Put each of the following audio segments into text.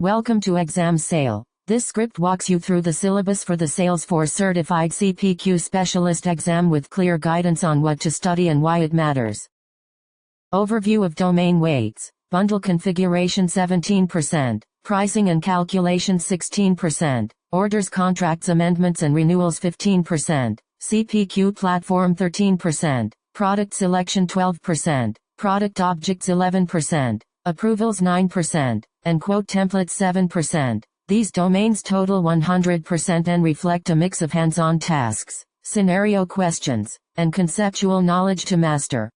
Welcome to Exam Sale. This script walks you through the syllabus for the Salesforce Certified CPQ Specialist exam with clear guidance on what to study and why it matters. Overview of domain weights. Bundle configuration 17%, pricing and calculation 16%, orders, contracts, amendments and renewals 15%, CPQ platform 13%, product selection 12%, product objects 11%, approvals 9%, and quote templates 7%. These domains total 100% and reflect a mix of hands-on tasks, scenario questions, and conceptual knowledge to master.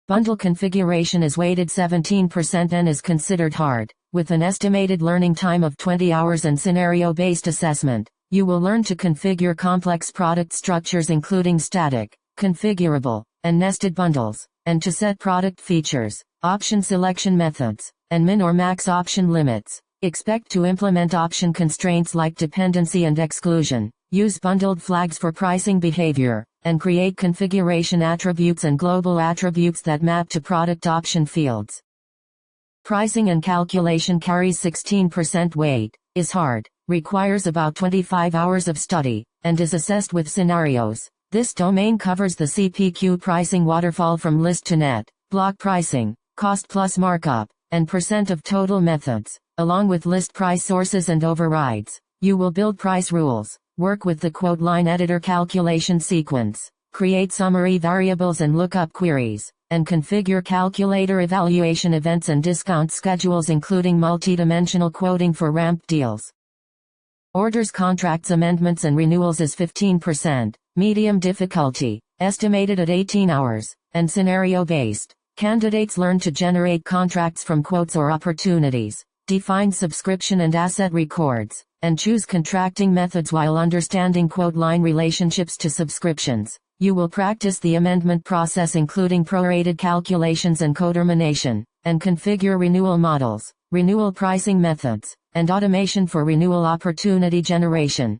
Bundle configuration is weighted 17% and is considered hard, with an estimated learning time of 20 hours and scenario-based assessment. You will learn to configure complex product structures including static, configurable, and nested bundles, and to set product features, option selection methods, and min or max option limits. Expect to implement option constraints like dependency and exclusion, use bundled flags for pricing behavior, and create configuration attributes and global attributes that map to product option fields. Pricing and calculation carries 16% weight, is hard, requires about 25 hours of study, and is assessed with scenarios. This domain covers the CPQ pricing waterfall from list to net, block pricing, cost plus markup, and percent of total methods, along with list price sources and overrides. You will build price rules, work with the quote line editor calculation sequence, create summary variables and lookup queries, and configure calculator evaluation events and discount schedules including multi-dimensional quoting for ramped deals. Orders, contracts, amendments and renewals is 15%, medium difficulty, estimated at 18 hours, and scenario-based. Candidates learn to generate contracts from quotes or opportunities, define subscription and asset records, and choose contracting methods while understanding quote line relationships to subscriptions. You will practice the amendment process including prorated calculations and cotermination, and configure renewal models, renewal pricing methods, and automation for renewal opportunity generation.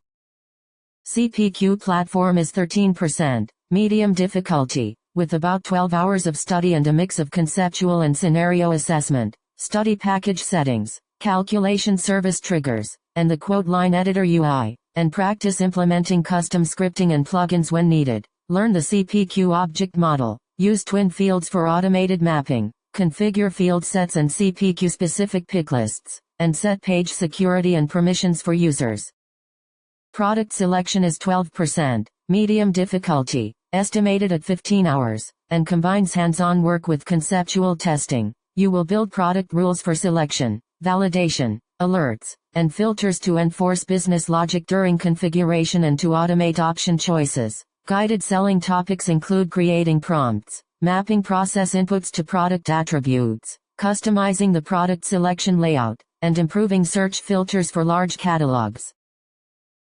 CPQ platform is 13%, medium difficulty, with about 12 hours of study and a mix of conceptual and scenario assessment, study package settings, calculation service triggers, and the quote line editor UI, and practice implementing custom scripting and plugins when needed. Learn the CPQ object model, use twin fields for automated mapping, configure field sets and CPQ-specific pick lists, and set page security and permissions for users. Product selection is 12%, medium difficulty, estimated at 15 hours, and combines hands-on work with conceptual testing. You will build product rules for selection, validation, alerts, and filters to enforce business logic during configuration and to automate option choices. Guided selling topics include creating prompts, mapping process inputs to product attributes, customizing the product selection layout, and improving search filters for large catalogs.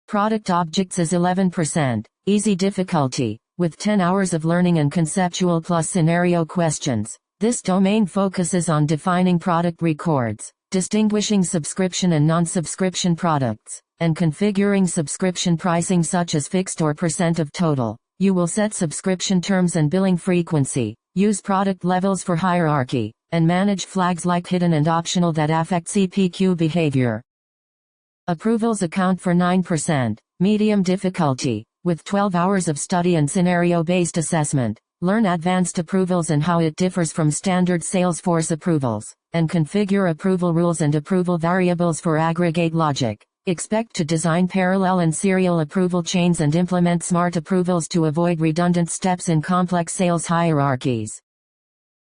Product objects is 11%, easy difficulty, with 10 hours of learning and conceptual plus scenario questions. This domain focuses on defining product records, distinguishing subscription and non-subscription products, and configuring subscription pricing such as fixed or percent of total. You will set subscription terms and billing frequency, use product levels for hierarchy, and manage flags like hidden and optional that affect CPQ behavior. Approvals account for 9%, medium difficulty, with 12 hours of study and scenario-based assessment. Learn advanced approvals and how it differs from standard Salesforce approvals, and configure approval rules and approval variables for aggregate logic. Expect to design parallel and serial approval chains and implement smart approvals to avoid redundant steps in complex sales hierarchies.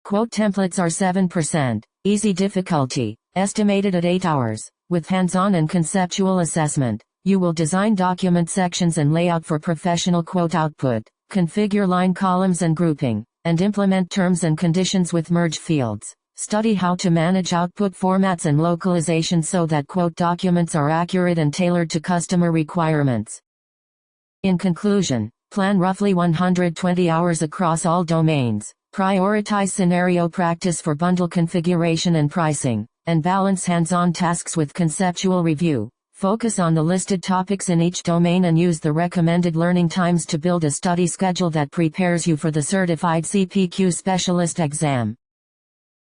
Quote templates are 7%, easy difficulty, estimated at 8 hours, with hands-on and conceptual assessment. You will design document sections and layout for professional quote output, configure line columns and grouping, and implement terms and conditions with merge fields. Study how to manage output formats and localization so that quote documents are accurate and tailored to customer requirements. In conclusion, plan roughly 120 hours across all domains, prioritize scenario practice for bundle configuration and pricing, and balance hands-on tasks with conceptual review. Focus on the listed topics in each domain and use the recommended learning times to build a study schedule that prepares you for the Certified CPQ Specialist exam.